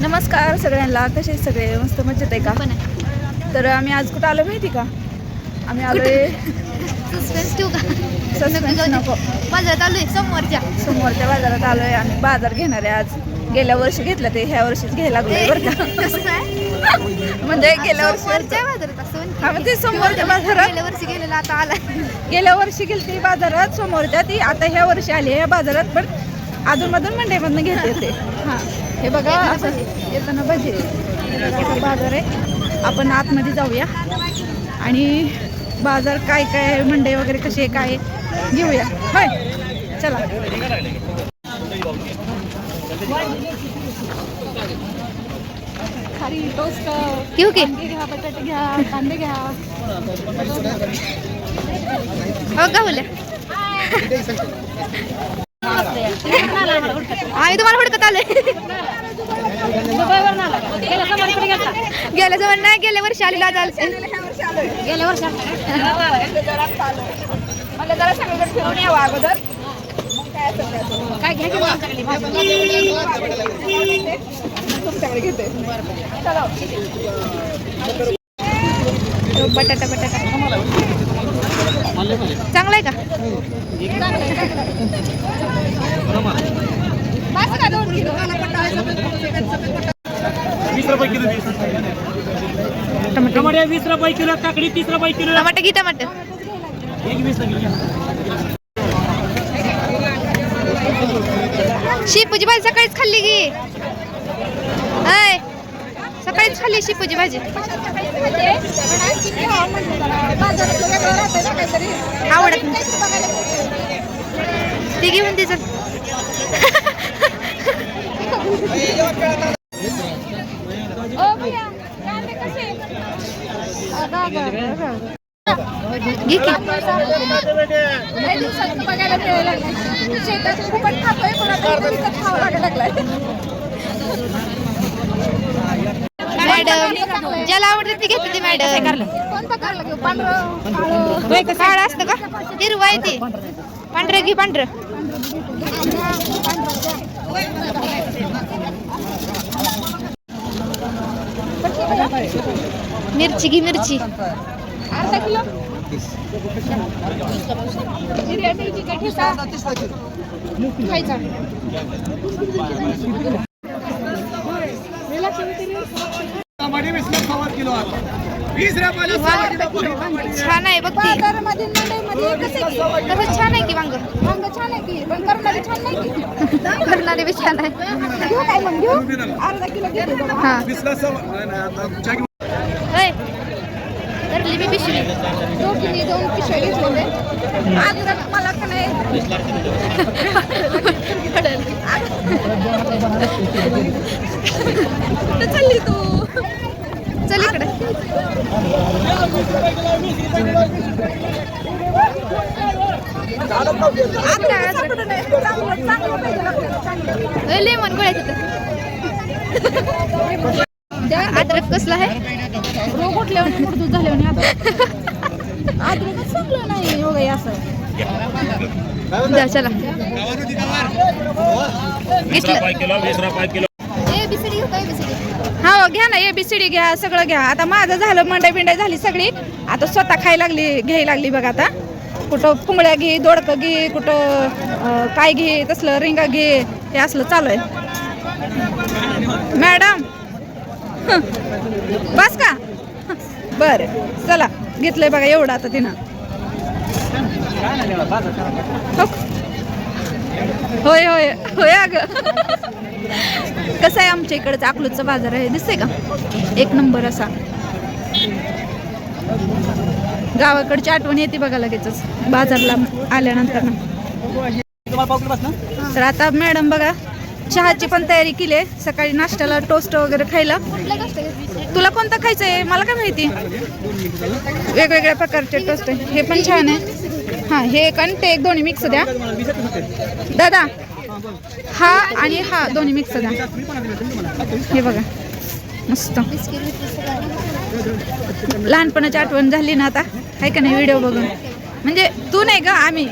नमस्कार सगळ्यांना, कसे सगळे? मस्त मजेत आहे का? तर आम्ही आज कुठं आलो माहिती का? आम्ही आलोय सस्पेन्स नको, बाजारात आलोय समोरच्या बाजारात आलोय. आम्ही बाजार घेणार आहे आज. गेल्या वर्षी घेतलं ते ह्या वर्षीच घ्यायला लागलोय बरं का. म्हणजे गेल्या वर्षी हा म्हणजे समोरच्या बाजारात गेल्या वर्षी गेलेला आता आला. गेल्या वर्षी गेली बाजारात समोरच्या, ती आता ह्या वर्षी आली ह्या बाजारात. पण अधूनमधून मंडईमधून घेते ते. हां हे बघा असं येताना भजी बाजार आहे. आपण आतमध्ये जाऊया आणि बाजार काय काय मंडई वगैरे कशी आहे काय घेऊया. होय चला. खारी टोस्ट घेऊ की? घ्या, बटाटे घ्या, कांदे घ्या. हो का बोलल्या? आम्ही तुम्हाला हुडकत आलोय. गेल्या जवळ नाही, गेल्या वर्षी आलेलो आज आलो. गेल्या वर्षी मला जरा सगळीकडे फिरून यावं अगोदर. काय घ्या तुमच्याकडे घेते. बटाटा चांगला आहे का? टमाटे 20 रुपये किलो, काकडी 30 रुपये किलो. टमाटे घे, टमाटे शेपूची भाजी सकाळीच खाल्ली की. सकाळीच खाल्ली शेपूची भाजी. आवडत नाही ती घेऊन तिचं. मॅडम ज्याला आवडते ती घेते ती मॅडम. काळं असतं का? हिरवं आहे ते. पांढरं घे, पांढरं. मिरची घे, मिरची. अर्धा किलो छान आहे बघ की. तसं छान आहे की वांग. छान आहे की, पण करणारी छान नाही की. करणारे बी छान आहे. घेऊ काय मग? घेऊ अर्धा किलो घेऊ. हा होय, धरली मी पिशवी. दोघींनी 2 पिशव्या घेतलेले. आज मला का नाही कुठं चालली तू? चल इकडे. लेमन गोळ्या तिथं. अद्रक कसला आहे? रोग उठल्यावर मुडदूत झाल्यावर अद्रकच चांगलं नाही हो गाई असं. द्या चला. हा घ्या ना, ABCD घ्या, सगळं घ्या. आता माझं झालं, मंडई बिंडाई झाली सगळी. आता स्वतः खायला लागली, घ्यायला लागली बघा. आता कुठं पुंगळ्या घे, दोडकं घे, कुठं काय घे, तसलं रिंगा घे, हे असलं चालू आहे. मॅडम बस का? बरं चला, घेतलंय बघा एवढं आता तिनं. होय होय होय अगं. कसं आहे आमच्या इकडचं अकलूजचा बाजार आहे, दिसतंय का? एक नंबर असा. गावाकडची आठवण येते बघा लगेचच बाजारला आल्यानंतर ना. तर आता मॅडम बघा चहाची पण तयारी केली आहे. सकाळी नाश्त्याला टोस्ट वगैरे खायला. तुला कोणता खायचं आहे? मला काय माहिती. वेगवेगळ्या प्रकारचे टोस्ट आहे. हे पण छान आहे. हां हे एक आणि ते एक दोन्ही मिक्स द्या दादा. हा आणि हा दोन्ही मिक्स द्या. हे बघा मस्त. लहानपणाची आठवण झाली ना आता, आहे का नाही व्हिडिओ बघून. म्हणजे तू नाही ग, आम्ही.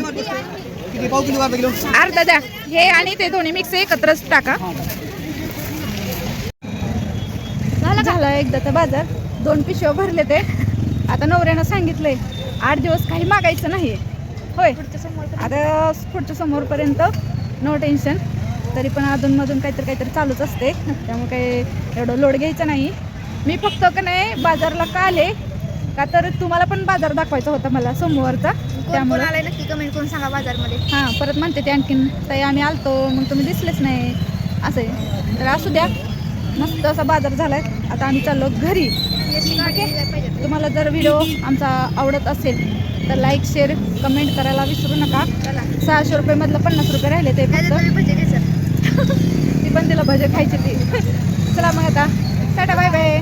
अर्धा द्या. हे आणि ते दोन्ही मिक्स एकत्रच टाका. झाला एकदाचा बाजार 2 पिशव्या भरले ते. आता नवऱ्यानं सांगितलंय 8 दिवस काही मागायचं नाही होय. आता पुढच्या समोरपर्यंत नो टेन्शन. तरी पण अधूनमधून काहीतरी चालूच असते, त्यामुळे काही एवढं लोड घ्यायचं नाही. मी फक्त का नाही बाजारला का आले का तर तुम्हाला पण बाजार दाखवायचा होता मला सोमवारचा. त्यामुळे आलाय नक्की कमेंट करून सांगा बाजारमध्ये. हां परत म्हणते ते आणखीन ताई आम्ही आलतो मग तुम्ही दिसलेच नाही असं आहे. तर असू द्या, मस्त असा बाजार झालाय. आता आम्ही चाललो घरी. तुम्हाला जर व्हिडिओ आमचा आवडत असेल तर लाईक शेअर कमेंट करायला विसरू नका. 600 रुपयेमधलं 50 रुपये राहिले ते फक्त. ती पण तिला भजे खायची ती. चला मग आता टाटा बाय बाय.